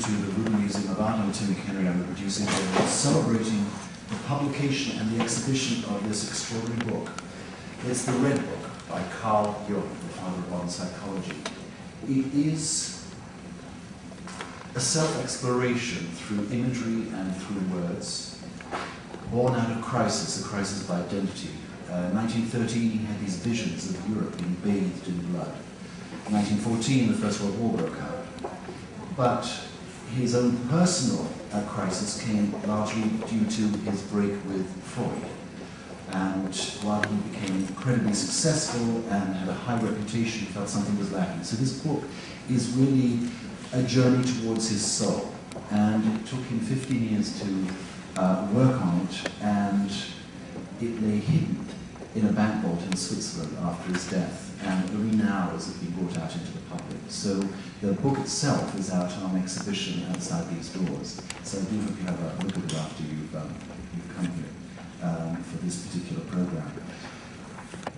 to the Rubin Museum of Art and Tim Henry, I'm the producer, they're celebrating the publication and the exhibition of this extraordinary book. It's the Red Book by Carl Jung, the father of modern psychology. It is a self-exploration through imagery and through words, born out of crisis, a crisis of identity. In 1913, he had these visions of Europe being bathed in blood. In 1914, the First World War broke out. But his own personal crisis came largely due to his break with Freud. And while he became incredibly successful and had a high reputation, he felt something was lacking. So this book is really a journey towards his soul. And it took him 15 years to work on it, and it lay hidden in a bank vault in Switzerland after his death. And only now has it been brought out into the public. So the book itself is out on exhibition outside these doors. So I do hope you have a look at it after you've come here for this particular program.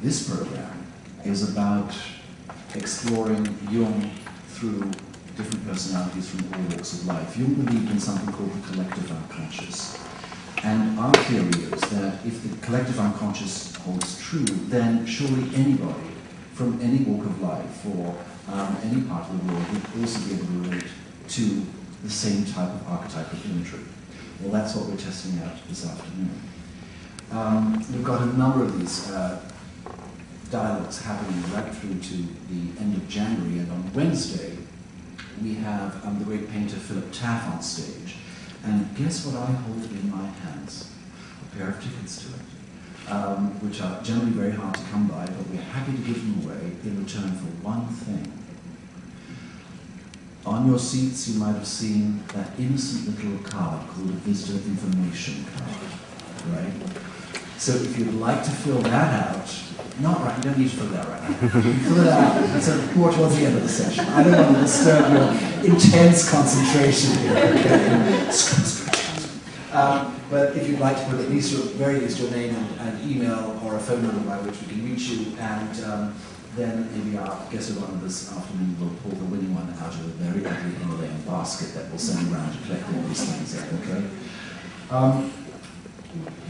This program is about exploring Jung through different personalities from all walks of life. Jung believed in something called the collective unconscious. And our theory is that if the collective unconscious holds true, then surely anybody from any walk of life or any part of the world would also be able to relate to the same type of archetypal imagery. Well, that's what we're testing out this afternoon. We've got a number of these dialogues happening right through to the end of January, and on Wednesday we have the great painter Philip Taff on stage. And guess what I hold in my hands? A pair of tickets to it, which are generally very hard to come by, but we're happy to give them away in return for one thing. On your seats, you might have seen that innocent little card called a visitor information card, right? So if you'd like to fill that out, not right, you don't need to fill that right now. You fill it out, and so more towards the end of the session. I don't want to disturb your intense concentration here, okay? But if you'd like to put at least very least your name and email or a phone number by which we can reach you, and then maybe our guest of honor this afternoon will pull the winning one out of a very ugly Himalayan basket that we'll send around to collect all these things, okay?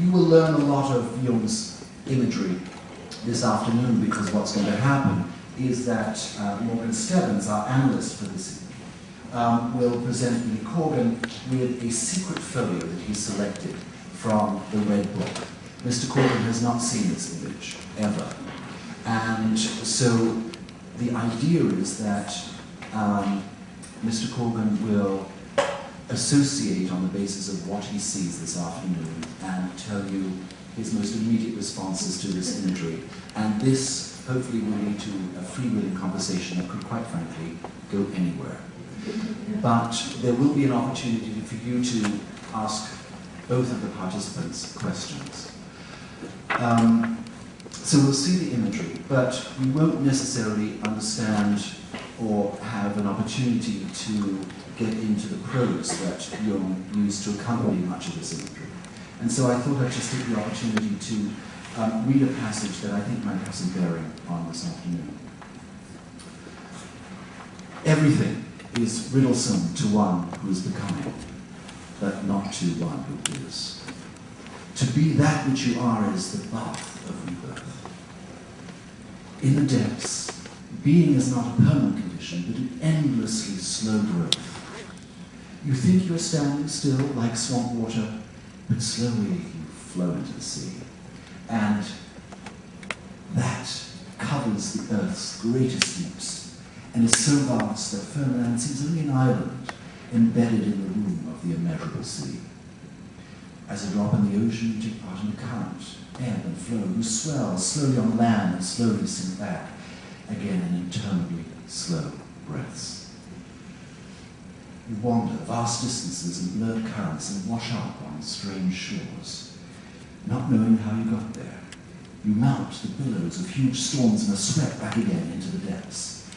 You will learn a lot of Jung's imagery this afternoon, because what's going to happen is that Morgan Stebbins, our analyst for this evening, will present Lee Corgan with a secret folio that he selected from the Red Book. Mr. Corgan has not seen this image, ever. And so the idea is that Mr. Corgan will associate on the basis of what he sees this afternoon and tell you his most immediate responses to this imagery. And this hopefully will lead to a freewheeling conversation that could, quite frankly, go anywhere. But there will be an opportunity for you to ask both of the participants questions. So we'll see the imagery, but we won't necessarily understand or have an opportunity to get into the prose that Jung used to accompany much of this imagery. And so I thought I'd just take the opportunity to read a passage that I think might have some bearing on this afternoon. Everything is riddlesome to one who is becoming, but not to one who is. To be that which you are is the bath of rebirth. In the depths, being is not a permanent condition, but an endlessly slow growth. You think you are standing still like swamp water, but slowly you flow into the sea. And that covers the earth's greatest deeps, and is so vast that firm land seems only an island embedded in the womb of the immeasurable sea. As a drop in the ocean, you take part in a current, ebb and flow, you swell slowly on land and slowly sink back, again in interminably slow breaths. You wander vast distances in blurred currents and wash up on strange shores, not knowing how you got there. You mount the billows of huge storms and are swept back again into the depths,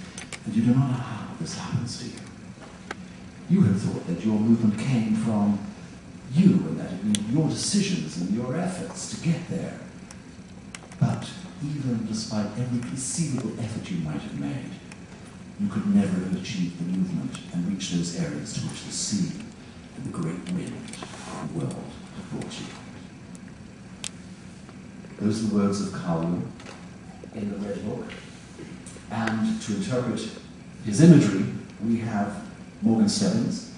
and you do not know how this happens to you. You have thought that your movement came from you, and that it meant your decisions and your efforts to get there. But even despite every conceivable effort you might have made, you could never have achieved the movement and reached those areas to which the sea and the great wind of the world have brought you. Those are the words of Carl Jung in the Red Book. And to interpret his imagery, we have Morgan Stebbins,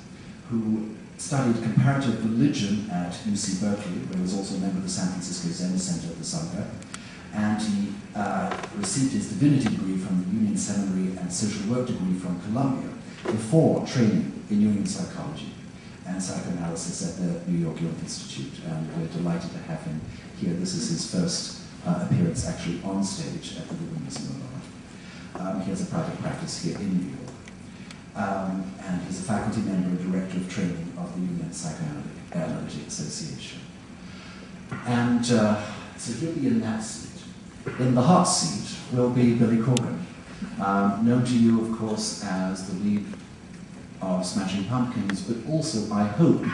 who studied comparative religion at UC Berkeley, where he was also a member of the San Francisco Zen Center at the Sangha. And he received his divinity degree from the Union Seminary and social work degree from Columbia before training in Jungian psychology and psychoanalysis at the New York Jung Institute. And we're delighted to have him here. This is his first appearance actually on stage at the Rubin Museum of Art. He has a private practice here in New York. And he's a faculty member and director of training of the Union Psychoanalytic Association. And so he'll be in that seat. In the hot seat will be Billy Corgan, known to you, of course, as the lead of Smashing Pumpkins, but also, I hope,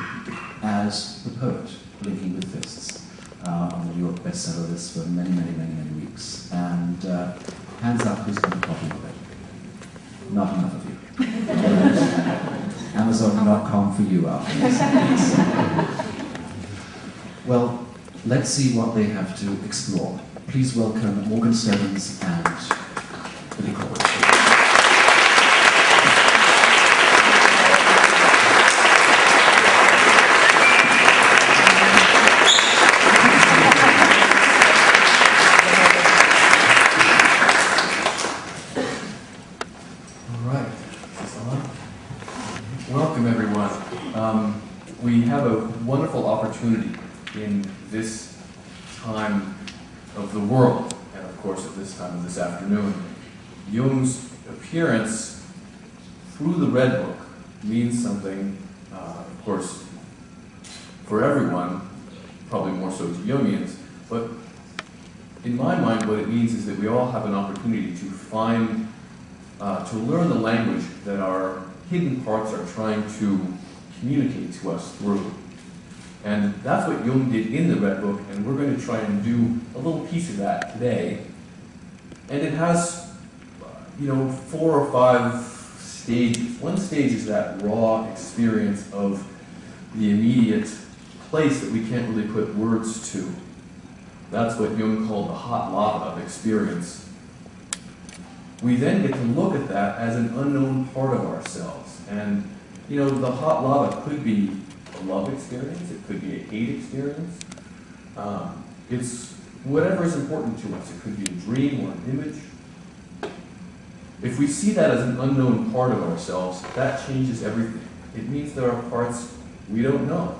as the poet Blinking with Fists on the New York bestseller list for many, many, many, many weeks. And hands up, who's got a copy of it? Not enough of you. Amazon.com for you after this. Well, let's see what they have to explore. Please welcome Morgan Stebbins and Billy Corgan. All right. Is this on? Welcome, everyone. We have a wonderful opportunity in this time of the world, and of course at this time of this afternoon. Jung's appearance through the Red Book means something, of course, for everyone, probably more so to Jungians, but in my mind what it means is that we all have an opportunity to find, to learn the language that our hidden parts are trying to communicate to us through. And that's what Jung did in the Red Book, and we're going to try and do a little piece of that today. And it has, 4 or 5 stages. One stage is that raw experience of the immediate place that we can't really put words to. That's what Jung called the hot lava of experience. We then get to look at that as an unknown part of ourselves. And, the hot lava could be a love experience, it could be a hate experience. It's whatever is important to us. It could be a dream or an image. If we see that as an unknown part of ourselves, that changes everything. It means there are parts we don't know.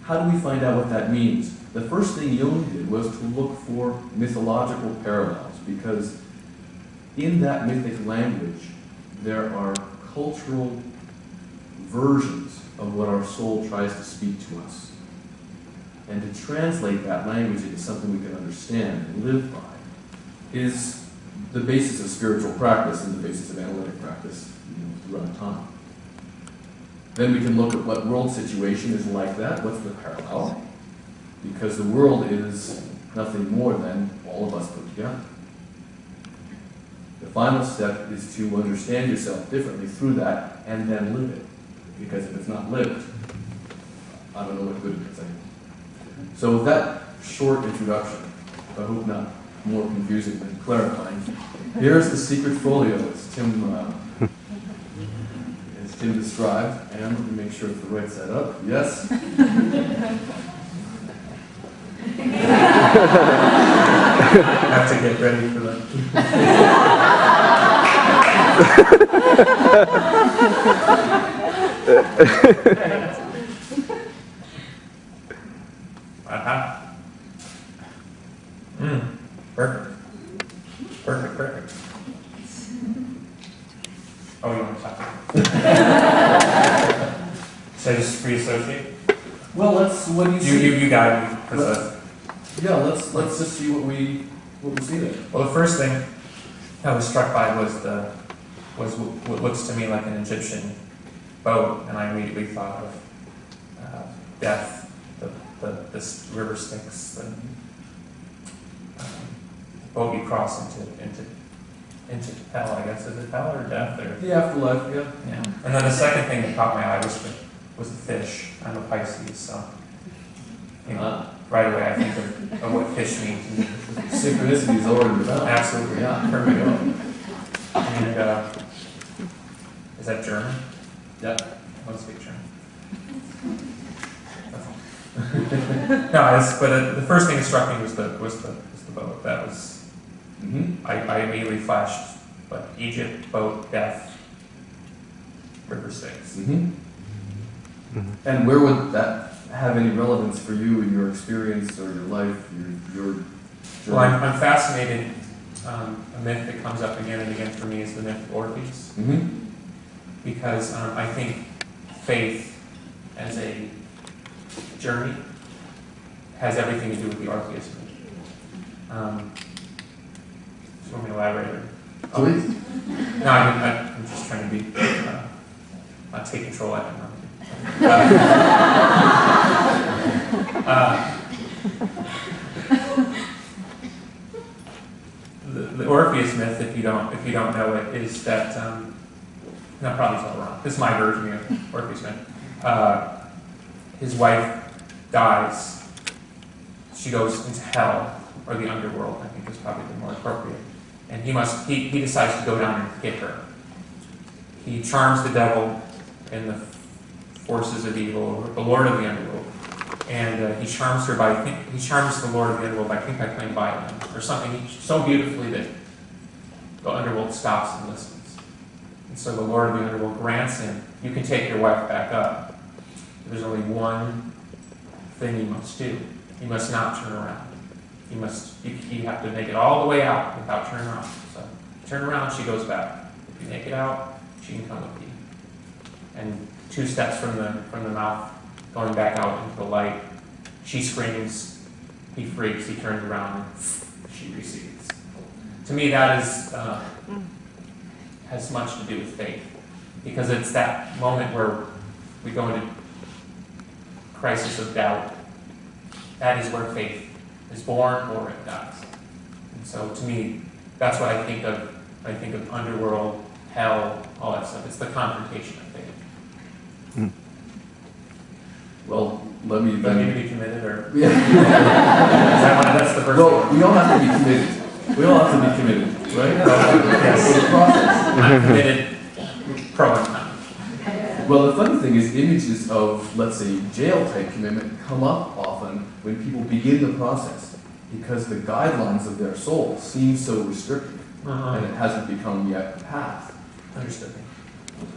How do we find out what that means? The first thing Jung did was to look for mythological parallels, because in that mythic language there are cultural versions of what our soul tries to speak to us. And to translate that language into something we can understand and live by is the basis of spiritual practice and the basis of analytic practice throughout time. Then we can look at what world situation is like that, what's the parallel, because the world is nothing more than all of us put together. The final step is to understand yourself differently through that and then live it. Because if it's not lived, I don't know what good it is anymore. So with that short introduction, I hope not more confusing than clarifying, here's the secret folio as Tim described, and let me make sure it's the right setup. Yes? I have to get ready for that. Perfect. Oh, you want to talk? Should I just reassociate? Well, what do you see? You guide me. Yeah, let's just see what we see there. Well, the first thing I was struck by was what looks to me like an Egyptian boat, and I immediately thought of death, the river Styx, the boat you cross into hell, I guess. Is it hell or death? Or The afterlife, yeah. yeah. And then the second thing that caught my eye was the fish. I'm a Pisces, so right away I think of what fish means. Synchronicity is already developed. Absolutely, Yeah. there we go. And is that German? Yeah. I don't speak German. No, but the first thing that struck me was the boat. That was I immediately flashed, but Egypt, boat, death, river Styx. And where would that have any relevance for you in your experience or your life, your journey? Well, I'm fascinated. A myth that comes up again and again for me is the myth of Orpheus, because I think faith as a journey has everything to do with the Orpheus myth. Do you want me to elaborate? Please. No, I'm just trying to be not take control. I don't know. The Orpheus myth, if you don't know it, is that no, probably it's all wrong. This is my version of Orpheus myth. His wife dies. She goes into hell, or the underworld, I think is probably the more appropriate. And he decides to go down and get her. He charms the devil and the forces of evil, the lord of the underworld, and he charms the lord of the underworld by playing violin or something so beautifully that the underworld stops and listens. And so the lord of the underworld grants him, you can take your wife back up. There's only one thing you must do. You must not turn around. You have to make it all the way out without turning around. So turn around, she goes back. If you make it out, she can come with you. And 2 steps from the mouth, going back out into the light, she screams, he freaks, he turns around, and she recedes. To me, that has much to do with faith, because it's that moment where we go into crisis of doubt. That is where faith is born or it dies. And so to me, that's what I think of. I think of underworld, hell, all that stuff. It's the confrontation of faith. Well, let me Do you then... need to be committed, or Yeah. that's the first Well, thing? we all have to be committed. We all have to be committed, right? Yes. It's a process. I'm committed, pro and con. Well, the funny thing is images of, let's say, jail-type commitment come up often when people begin the process, because the guidelines of their soul seem so restrictive, and it hasn't become yet a path. Understood.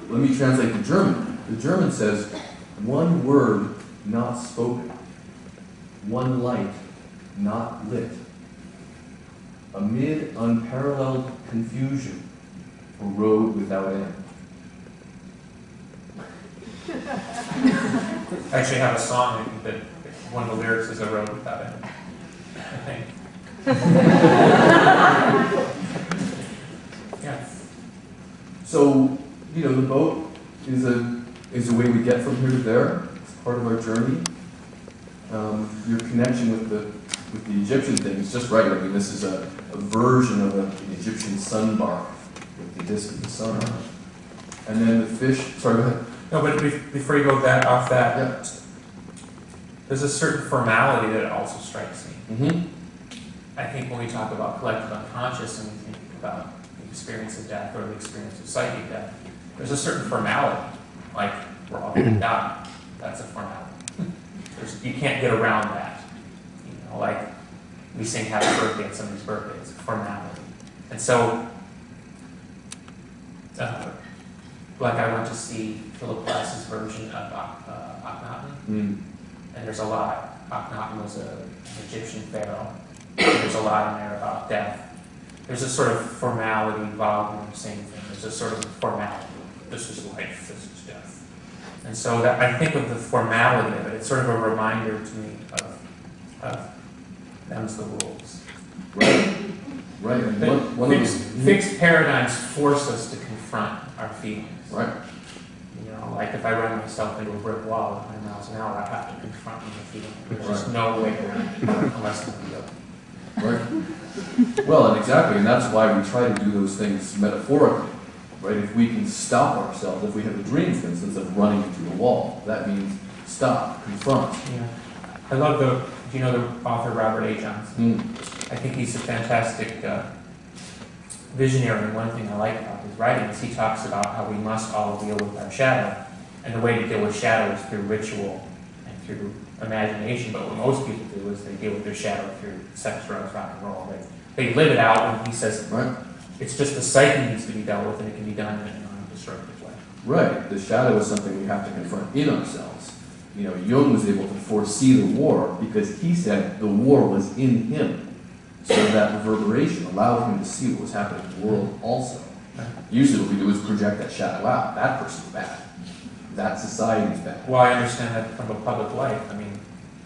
Let me translate the German. The German says, one word not spoken, one light not lit, amid unparalleled confusion, a road without end. I actually have a song that one of the lyrics is a road without end, I think. Yeah. So, the boat is a way we get from here to there. It's part of our journey. Your connection with the Egyptian thing is just right. I mean, this is a version of an Egyptian sun bar with the disk of the sun on it. And then the fish. Sorry, go ahead. No, but before you go off that, Yeah. there's a certain formality that also strikes me. Mm-hmm. I think when we talk about collective unconscious and we think about the experience of death or the experience of psychic death, there's a certain formality. Like, we're all going to die. That's a formality. You can't get around that. Like we sing happy birthday at somebody's birthday. It's a formality. And so, like I went to see Philip Glass's version of Akhenaten, and there's a lot. Akhenaten was an Egyptian pharaoh. There's a lot in there about death. There's a sort of formality, Wagner, same thing. There's a sort of formality. This is life, this is death. And so that I think of the formality of it. It's sort of a reminder to me of them's the rules. Right. Right. And one of those Fixed paradigms force us to confront our feelings. Right. Like if I run myself into a brick wall at 100 miles an hour, I have to confront my feelings. There's just no way around it unless I'm guilty. Right? Well, and exactly, and that's why we try to do those things metaphorically, right? If we can stop ourselves, if we have a dream, for instance, of running into a wall, that means stop, confront. Yeah. I love do you know the author Robert A. Johnson? I think he's a fantastic visionary, and one thing I like about his writing is he talks about how we must all deal with our shadow, and the way to deal with shadow is through ritual and through imagination, but what most people do is they deal with their shadow through sex, drugs, rock and roll. They live it out, and he says, right. It's just the psyche needs to be dealt with, and it can be done in a non-destructive way. Right. The shadow is something we have to confront in ourselves. You know, Jung was able to foresee the war because he said the war was in him. So that reverberation allowed him to see what was happening in the world also. Usually what we do is project that shadow out. That person's bad. That society's bad. Well, I understand that from a public life. I mean,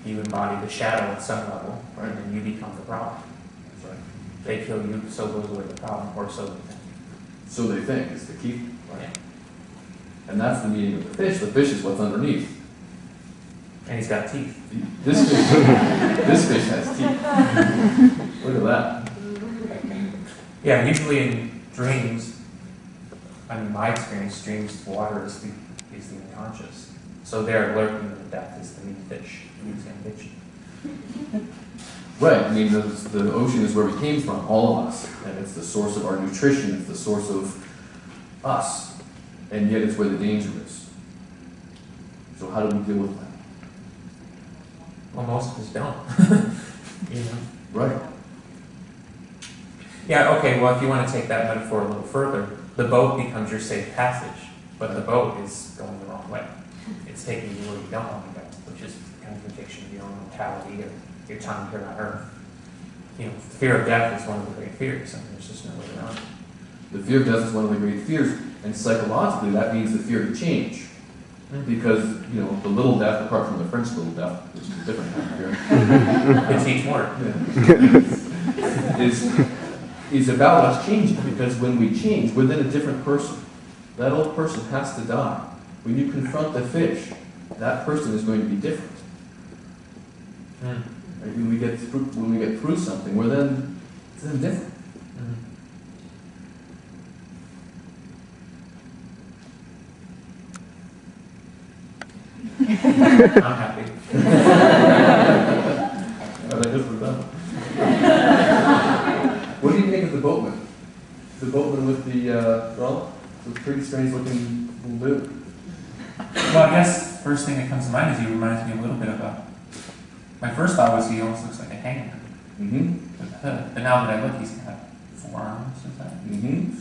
you embody the shadow at some level, right? And then you become the problem. That's right. They kill you, so goes away the problem, or so they think. So they think is the key. Right? Yeah. And that's the meaning of the fish. The fish is what's underneath. And he's got teeth. This fish has teeth. Look at that. Yeah, usually in dreams, I mean, my experience, dreams, water is the unconscious. So there, lurking in the depth is the meat fish. He's going to get you. Right. I mean, the ocean is where we came from, all of us. And it's the source of our nutrition. It's the source of us. And yet it's where the danger is. So how do we deal with that? Well, most of us don't. You know? Right. Yeah, okay, well, if you want to take that metaphor a little further, the boat becomes your safe passage, but the boat is going the wrong way. It's taking you where you don't want to go, which is contradiction of your own mortality or your time here on Earth. You know, fear of death is one of the great fears. I mean, there's just no way around it. The fear of death is one of the great fears, and psychologically that means the fear of change. Because, you know, the little death, apart from the French little death, which is a different kind of fear. It's each more. Is about us changing, because when we change, we're then a different person. That old person has to die. When you confront the fish, that person is going to be different. Right? When we get through something, we're then different. I'm happy. I guess we're done. What do you think of the boatman? The boatman with the well, it's a pretty strange looking little dude. Well, I guess first thing that comes to mind is he reminds me a little bit of my first thought was he almost looks like a hangman. But now that I look, he's got 4 arms or something.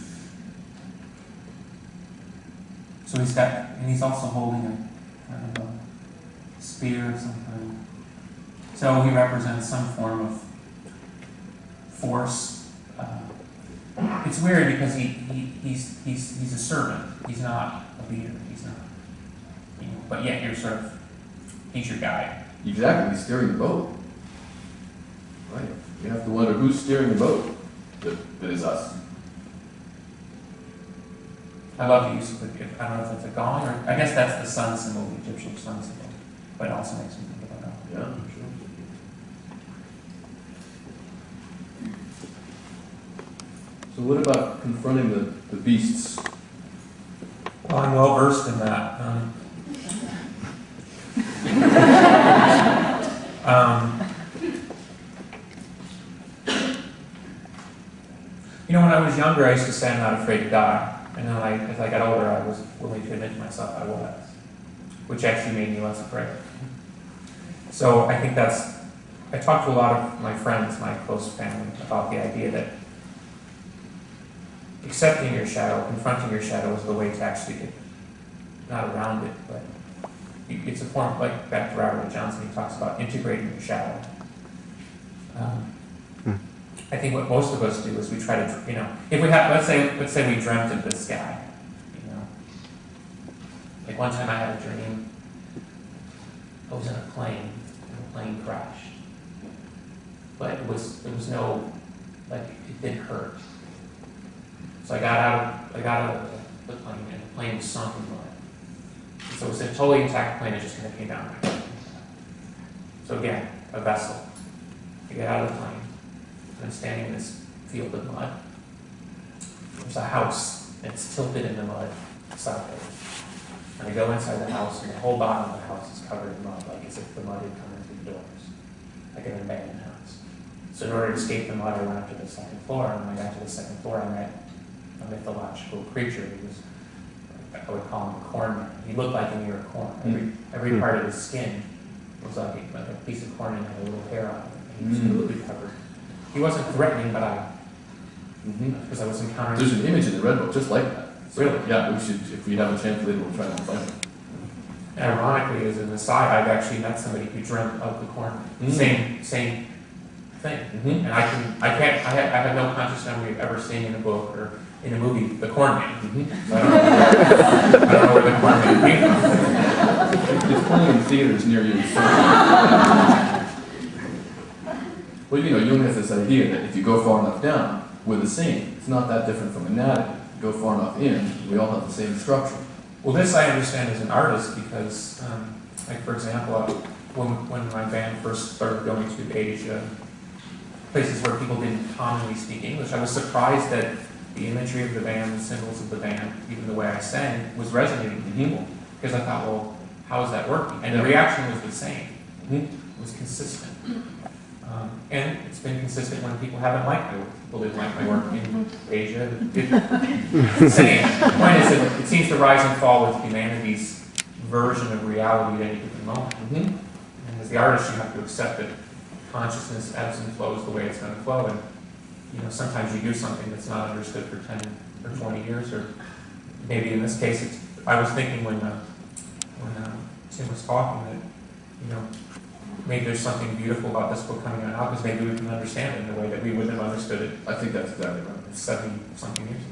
So he's also holding a kind of a spear of some kind. So he represents some form of force. It's weird because he's a servant. He's not a leader. He's not, you know. But yet he's your guide. Exactly, he's steering the boat. Right. You have to wonder who's steering the boat. That is us. I love the use of I don't know if it's a gong or I guess that's the sun symbol, the Egyptian sun symbol. But it also makes me think about that. Yeah, sure. So what about confronting the beasts? Well, I'm well versed in that. You know, when I was younger, I used to say I'm not afraid to die. And then as I got older, I was willing to admit to myself I was, which actually made me less afraid. So I think I talked to a lot of my friends, my close family, about the idea that accepting your shadow, confronting your shadow is the way to actually get, not around it, but it's a form, like back to Robert Johnson, he talks about integrating your shadow. I think what most of us do is we try to, you know, if we have, let's say we dreamt of this guy, you know. Like one time I had a dream, I was in a plane, and the plane crashed. But it was no, like, it didn't hurt. So I got out of the plane, and the plane was sunk in mud. So it was a totally intact plane, it just kind of came down. So again, a vessel. I get out of the plane. and I'm standing in this field of mud. There's a house, and it's tilted in the mud sideways. And I go inside the house, and the whole bottom of the house is covered in mud, like as if the mud had come into the doors, like an abandoned house. So in order to escape the mud, I went up to the second floor, and when I got to the second floor, I met a mythological creature. He was, I would call him a corn man. He looked like an ear of corn. Every part of his skin was like a piece of corn and had a little hair on it. And he was completely covered. He wasn't threatening, but because I was encountering. There's an image in the Red Book just like that. So, Really? yeah, we should, if we have a chance later, we'll try to find it. And ironically, as an aside, I've actually met somebody who dreamt of the corn. Same thing. And I have no conscious memory of ever seeing in a book or in a movie the Corn Man. So I don't know where the Corn Man came from. It's playing in theaters near you. Well, you know, Jung has this idea that if you go far enough down, we're the same. It's not that different from anatomy. Go far enough in, we all have the same structure. Well, this I understand as an artist because, like for example, when my band first started going to Asia, places where people didn't commonly speak English, I was surprised that the imagery of the band, the symbols of the band, even the way I sang, was resonating with people. Because I thought, well, how is that working? And the reaction was the same. It was consistent. And it's been consistent when people haven't liked my work. People didn't like my work in Asia. It's same. The point is that it seems to rise and fall with humanity's version of reality at any given moment. And as the artist, you have to accept that consciousness ebbs and flows the way it's going to flow. And you know, sometimes you do something that's not understood for 10 or 20 years, or maybe in this case, I was thinking when Tim was talking that, you know, maybe there's something beautiful about this book coming out because maybe we can understand it in a way that we wouldn't have understood it. I think that's exactly right. 70-something years ago.